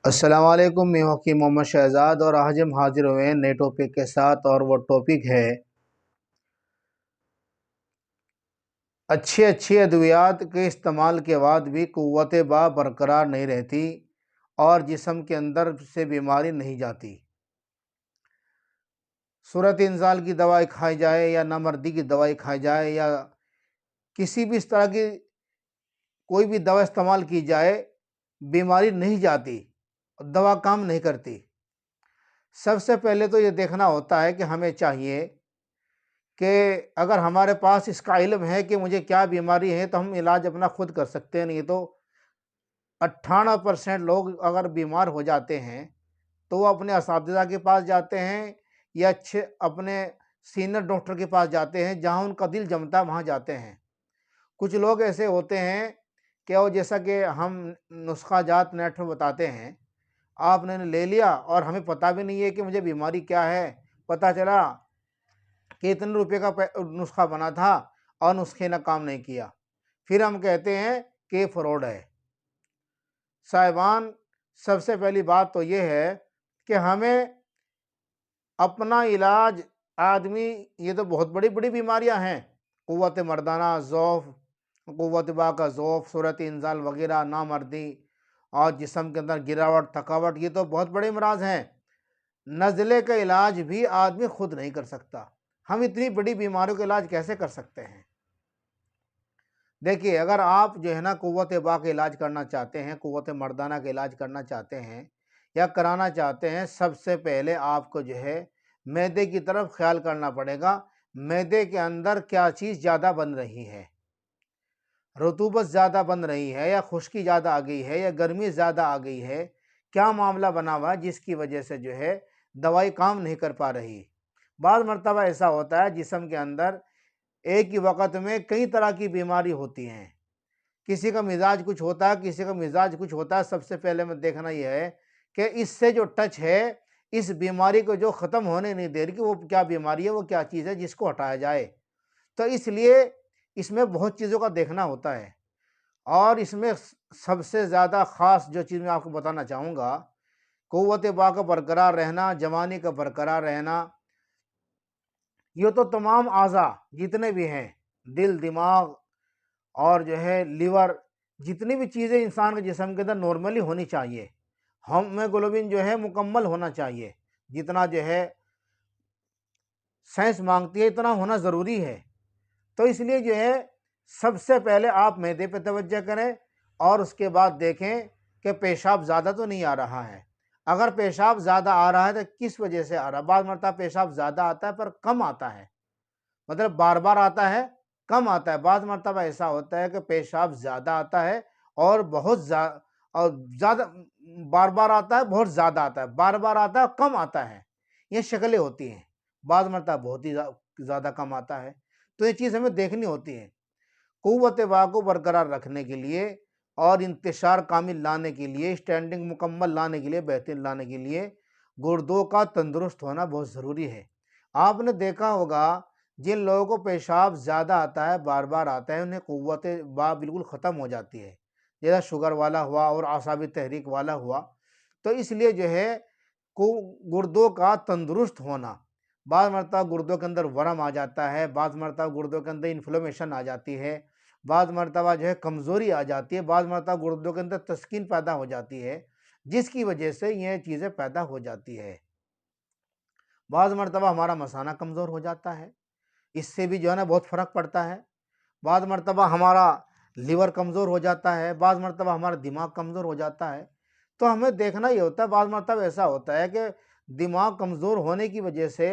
अस्सलाम वालेकुम। मैं हकीम मोहम्मद शहजाद और आज हम हाजिर हुए हैं नए टॉपिक के साथ। और वो टॉपिक है अच्छी अच्छी अद्वियात के इस्तेमाल के बाद भी क़ुव्वत बा बरकरार नहीं रहती और जिस्म के अंदर से बीमारी नहीं जाती। सूरत इंजाल की दवाई खाई जाए या नामर्दी की दवाई खाई जाए या किसी भी इस तरह की कोई भी दवा इस्तेमाल की जाए, बीमारी नहीं जाती, दवा काम नहीं करती। सबसे पहले तो ये देखना होता है कि हमें चाहिए कि अगर हमारे पास इसका इल्म है कि मुझे क्या बीमारी है तो हम इलाज अपना खुद कर सकते हैं। नहीं तो 98% लोग अगर बीमार हो जाते हैं तो वो अपने असातिज़ा के पास जाते हैं या अच्छे अपने सीनियर डॉक्टर के पास जाते हैं, जहाँ उनका दिल जमता है वहाँ जाते हैं। कुछ लोग ऐसे होते हैं कि वो जैसा कि हम नुस्खा जात नेट में बताते हैं, आपने ले लिया और हमें पता भी नहीं है कि मुझे बीमारी क्या है। पता चला कि इतने रुपये का नुस्खा बना था और नुस्खे ने काम नहीं किया, फिर हम कहते हैं कि फ्रॉड है। साहिबान, सबसे पहली बात तो ये है कि हमें अपना इलाज आदमी, ये तो बहुत बड़ी बड़ी बीमारियां हैं, क़ुव्वत मर्दाना ज़ौफ़, क़ुव्वत बा का ज़ौफ़, सूरत इंज़ाल वगैरह, नामर्दी और जिस्म के अंदर गिरावट, थकावट, ये तो बहुत बड़े अमराज हैं। नज़ले का इलाज भी आदमी खुद नहीं कर सकता। हम इतनी बड़ी बीमारियों का इलाज कैसे कर सकते हैं? देखिए, अगर आप जो है ना क़ुव्वत बा का इलाज करना चाहते हैं, क़ुव्वत मर्दाना का इलाज करना चाहते हैं या कराना चाहते हैं, सबसे पहले आपको जो है मैदे की तरफ ख्याल करना पड़ेगा। मैदे के अंदर क्या चीज़ ज़्यादा बन रही है, रतूबत ज़्यादा बन रही है या खुश्की ज़्यादा आ गई है या गर्मी ज़्यादा आ गई है, क्या मामला बना हुआ है जिसकी वजह से जो है दवाई काम नहीं कर पा रही। बाद मरतबा ऐसा होता है जिस्म के अंदर एक ही वक़्त में कई तरह की बीमारी होती हैं। किसी का मिजाज कुछ होता है, किसी का मिजाज कुछ होता है। सबसे पहले में देखना यह है कि इससे जो टच है, इस बीमारी को जो ख़त्म होने नहीं दे रही, कि वो क्या बीमारी है, वो क्या चीज़ है जिसको हटाया जाए। तो इसलिए इसमें बहुत चीज़ों का देखना होता है और इसमें सबसे ज़्यादा ख़ास जो चीज़ मैं आपको बताना चाहूँगा, क़ुव्वत बा का बरकरार रहना, जवानी का बरकरार रहना, ये तो तमाम आज़ा जितने भी हैं, दिल, दिमाग और जो है लीवर, जितनी भी चीज़ें इंसान के जिस्म के अंदर नॉर्मली होनी चाहिए। हीमोग्लोबिन जो है मुकम्मल होना चाहिए, जितना जो है साइंस मांगती है इतना होना ज़रूरी है। तो इसलिए जो है सबसे पहले आप मैदे पे तवज्जो करें और उसके बाद देखें कि पेशाब ज़्यादा तो नहीं आ रहा है। अगर पेशाब ज़्यादा आ रहा है तो किस वजह से आ रहा है? बाद मरतबा पेशाब ज़्यादा आता है पर कम आता है, मतलब बार बार आता है, कम आता है। बाद मरतबा ऐसा होता है कि पेशाब ज़्यादा आता है और बहुत ज़्यादा, बार बार आता है, बहुत ज़्यादा आता है, बार बार आता है, कम आता है। ये शक्लें होती हैं। बाद मरतबा बहुत ही ज़्यादा कम आता है। तो ये चीज़ हमें देखनी होती है। क़ुव्वत बा को बरकरार रखने के लिए और इंतशार कामिल लाने के लिए, स्टैंडिंग मुकम्मल लाने के लिए, बेहतरीन लाने के लिए गुर्दों का तंदुरुस्त होना बहुत ज़रूरी है। आपने देखा होगा जिन लोगों को पेशाब ज़्यादा आता है, बार बार आता है, उन्हें क़ुव्वत बा बिल्कुल ख़त्म हो जाती है, जैसा शुगर वाला हुआ और आसाबी तहरीक वाला हुआ। तो इसलिए जो है गुर्दों का तंदुरुस्त होना, बाद मरतबा गुर्दों के अंदर वर्म आ जाता है, बाद मरतबा गुर्दों के अंदर इन्फ्लेमेशन आ जाती है, बाद मरतबा जो है कमज़ोरी आ जाती है, बाद मरतबा गुर्दों के अंदर तस्कीन पैदा हो जाती है, जिसकी वजह से ये चीज़ें पैदा हो जाती है। बाद मरतबा हमारा मसाना कमज़ोर हो जाता है, इससे भी जो है ना बहुत फ़र्क पड़ता है। बाद मरतबा हमारा लीवर कमज़ोर हो जाता है, बाद मरतबा हमारा दिमाग कमज़ोर हो जाता है। तो हमें देखना ये होता है, बाद मरतबा ऐसा होता है कि दिमाग कमज़ोर होने की वजह से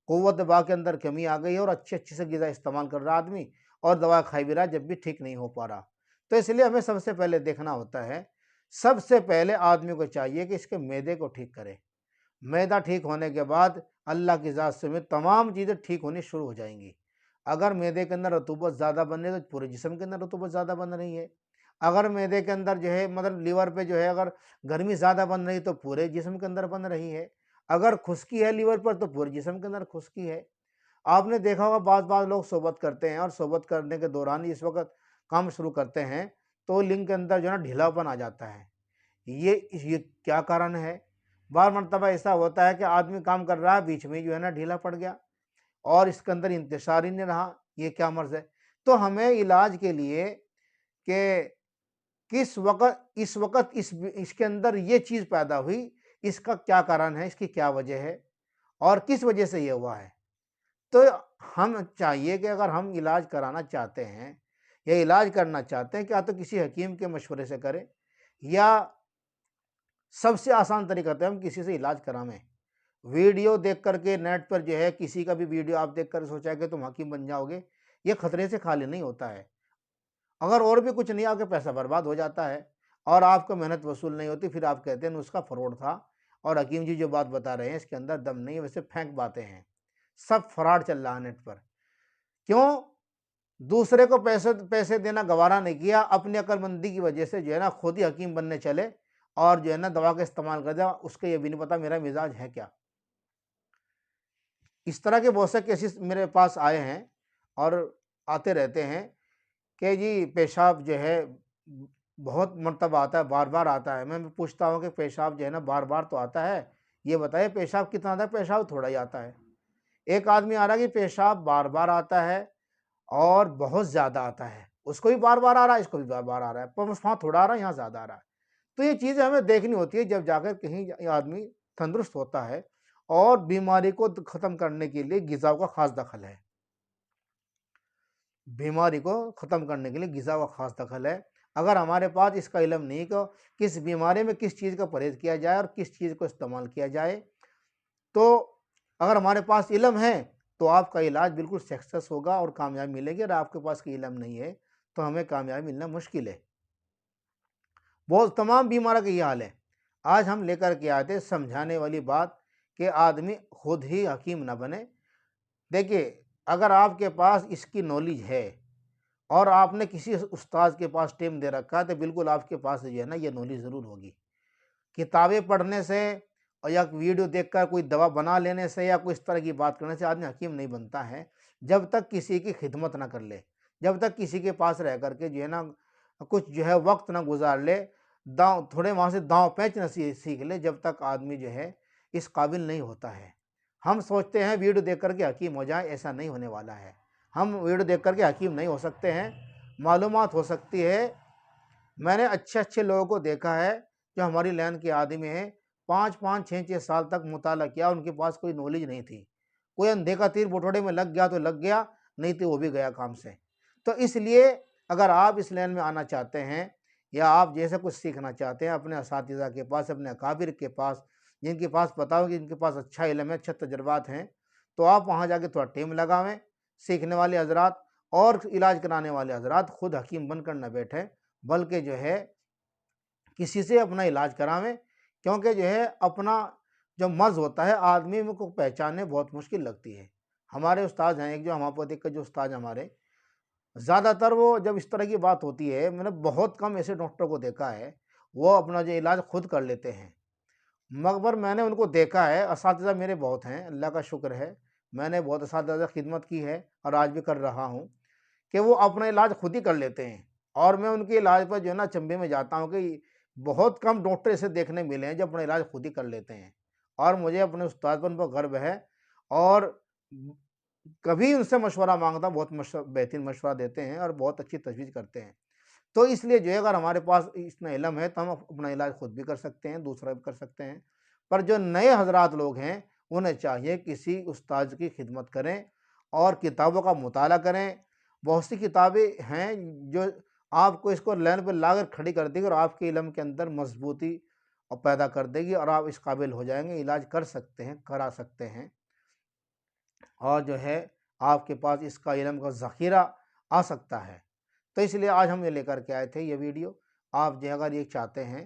क़ुव्वत बा के अंदर कमी आ गई है और अच्छे से ग़िज़ा इस्तेमाल कर रहा आदमी और दवा खाई भी रहा है, जब भी ठीक नहीं हो पा रहा। तो इसलिए हमें सबसे पहले देखना होता है, सबसे पहले आदमी को चाहिए कि इसके मैदे को ठीक करे। मैदा ठीक होने के बाद अल्लाह की ज़ात से में तमाम चीज़ें ठीक होनी शुरू हो जाएंगी। अगर मैदे के अंदर रतूबत ज़्यादा बन रही है तो पूरे जिस्म के अंदर रतूबत ज़्यादा बन रही है। अगर मैदे के अंदर जो है मतलब लीवर पे जो है अगर गर्मी ज़्यादा बन रही है तो पूरे जिस्म के अंदर बन रही है। अगर खुश्की है लीवर पर तो पूरे जिस्म के अंदर खुश्की है। आपने देखा होगा बाज़ लोग सोबत करते हैं और सोबत करने के दौरान इस वक्त काम शुरू करते हैं तो लिंग के अंदर जो है ना ढीलापन आ जाता है। ये क्या कारण है। बार मरतबा ऐसा होता है कि आदमी काम कर रहा है, बीच में जो है ना ढीला पड़ गया और इसके अंदर इंतशार ही नहीं रहा, ये क्या मर्ज़ है। तो हमें इलाज के लिए कि किस वक़्त इस वक़्त इसके अंदर ये चीज़ पैदा हुई, इसका क्या कारण है, इसकी क्या वजह है और किस वजह से ये हुआ है। तो हम चाहिए कि अगर हम इलाज कराना चाहते हैं या इलाज करना चाहते हैं, क्या तो किसी हकीम के मशवरे से करें या सबसे आसान तरीका तो है हम किसी से इलाज करावें। वीडियो देख कर के नेट पर जो है किसी का भी वीडियो आप देख कर सोचा है कि तुम हकीम बन जाओगे, ये खतरे से खाली नहीं होता है। अगर और भी कुछ नहीं, आपका पैसा बर्बाद हो जाता है और आपको मेहनत वसूल नहीं होती, फिर आप कहते हैं नुस्खा फ्रॉड था और हकीम जी जो बात बता रहे हैं इसके अंदर दम नहीं है, वैसे फेंक बातें हैं। सब फ्रॉड चल रहा है नेट पर। क्यों? दूसरे को पैसे पैसे देना गवारा नहीं किया, अपनी अक्लमंदी की वजह से जो है ना खुद ही हकीम बनने चले और जो है ना दवा का इस्तेमाल कर दिया, उसको ये भी नहीं पता मेरा मिजाज है क्या। इस तरह के बहुत से केसेस मेरे पास आए हैं और आते रहते हैं कि जी पेशाब जो है बहुत मर्तबा आता है, बार-बार आता है। मैं पूछता हूँ कि पेशाब जो है ना बार-बार तो आता है, ये बताइए पेशाब कितना आता है? पेशाब थोड़ा ही आता है। एक आदमी आ रहा है कि पेशाब बार-बार आता है और बहुत ज़्यादा आता है। उसको भी बार-बार आ रहा है, इसको भी बार-बार आ रहा है, पर बस वहाँ थोड़ा आ रहा है, यहाँ ज़्यादा आ रहा है। तो ये चीज़ें हमें देखनी होती है जब जाकर कहीं आदमी तंदुरुस्त होता है और बीमारी को ख़त्म करने के लिए ग़िज़ा का ख़ास दख़ल है। बीमारी को ख़त्म करने के लिए ग़िज़ा का ख़ास दख़ल है। अगर हमारे पास इसका इल्म नहीं कि किस बीमारी में किस चीज़ का परहेज़ किया जाए और किस चीज़ को इस्तेमाल किया जाए, तो अगर हमारे पास इल्म है तो आपका इलाज बिल्कुल सक्सेस होगा और कामयाबी मिलेगी। और आपके पास कोई इल्म नहीं है तो हमें कामयाबी मिलना मुश्किल है। बहुत तमाम बीमारों का ये हाल है। आज हम लेकर के आए थे समझाने वाली बात कि आदमी खुद ही हकीम ना बने। देखिए, अगर आपके पास इसकी नॉलेज है और आपने किसी उस्ताद के पास टाइम दे रखा है तो बिल्कुल आपके पास जो है ना ये नॉलेज ज़रूर होगी। किताबें पढ़ने से और या वीडियो देखकर कोई दवा बना लेने से या कोई इस तरह की बात करने से आदमी हकीम नहीं बनता है, जब तक किसी की खिदमत ना कर ले, जब तक किसी के पास रह कर के जो है ना कुछ जो है वक्त ना गुजार ले, दाँव थोड़े वहाँ से दाँव पैंच ना सीख ले, जब तक आदमी जो है इस काबिल नहीं होता है। हम सोचते हैं वीडियो देख कर के हकीम हो जाएँ, ऐसा नहीं होने वाला है। हम वीडियो देख कर के हकीम नहीं हो सकते हैं, मालूमात हो सकती है। मैंने अच्छे-अच्छे लोगों को देखा है जो हमारी लाइन के आदमी हैं, 5-5, 6-6 साल तक मुताला किया, उनके पास कोई नॉलेज नहीं थी। कोई अंधे का तीर बटोड़े में लग गया तो लग गया, नहीं तो वो भी गया काम से। तो इसलिए अगर आप इस लाइन में आना चाहते हैं या आप जैसे कुछ सीखना चाहते हैं अपने असातिज़ा के पास, अपने अकाबिर के पास, जिनके पास पता हो कि इनके पास अच्छा इल्म है, अच्छे तजुर्बात हैं, तो आप वहाँ जाके थोड़ा टाइम लगावें। सीखने वाले हज़रात और इलाज कराने वाले हज़रात खुद हकीम बनकर न बैठें, बल्कि जो है किसी से अपना इलाज करावें, क्योंकि जो है अपना जो मर्ज़ होता है आदमी में को पहचानने बहुत मुश्किल लगती है। हमारे उस्ताद हैं एक जो होम्योपैथिक के जो उस्ताद हमारे, ज़्यादातर वो जब इस तरह की बात होती है, मैंने बहुत कम ऐसे डॉक्टर को देखा है, वो अपना जो इलाज खुद कर लेते हैं। मगर मैंने उनको देखा है, असातिज़ा मेरे बहुत हैं, अल्लाह का शुक्र है। मैंने बहुत असातिज़ा खिदमत की है और आज भी कर रहा हूँ कि वो अपना इलाज खुद ही कर लेते हैं और मैं उनके इलाज पर जो है ना अचंभे में जाता हूँ कि बहुत कम डॉक्टर ऐसे देखने मिले हैं जो अपना इलाज खुद ही कर लेते हैं और मुझे अपने उस्ताद पर उन पर गर्व है और कभी उनसे मशवरा मांगता बहुत बेहतरीन मशवरा देते हैं और बहुत अच्छी तजवीज़ करते हैं। तो इसलिए जो है अगर हमारे पास इतना इल्म है तो हम अपना इलाज खुद भी कर सकते हैं, दूसरा भी कर सकते हैं। पर जो नए हज़रात लोग हैं, उन्हें चाहिए किसी उस्ताद की खिदमत करें और किताबों का मुताला करें। बहुत सी किताबें हैं जो आपको इसको लाइन पर लाकर खड़ी कर देगी और आपके इल्म के अंदर मज़बूती पैदा कर देगी और आप इस काबिल हो जाएँगे, इलाज कर सकते हैं, करा सकते हैं। और जो है आपके पास इसका इल्म का ज़ख़ीरा आ सकता है। तो इसलिए आज हम ये लेकर के आए थे ये वीडियो। आप जो अगर ये चाहते हैं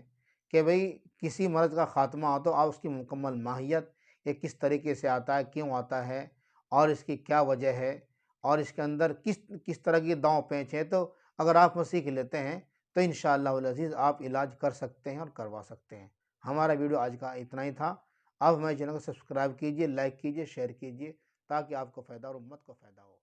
कि भई किसी मर्ज़ का ख़ात्मा हो तो आप उसकी मुकम्मल माहियत, ये किस तरीके से आता है, क्यों आता है और इसकी क्या वजह है और इसके अंदर किस किस तरह की दाँव पेंच है, तो अगर आप वो सीख लेते हैं तो इंशाअल्लाहुल अज़ीज़ आप इलाज कर सकते हैं और करवा सकते हैं। हमारा वीडियो आज का इतना ही था। आप हमारे चैनल को सब्सक्राइब कीजिए, लाइक कीजिए, शेयर कीजिए ताकि आपको फ़ायदा और उम्मत को फ़ायदा हो।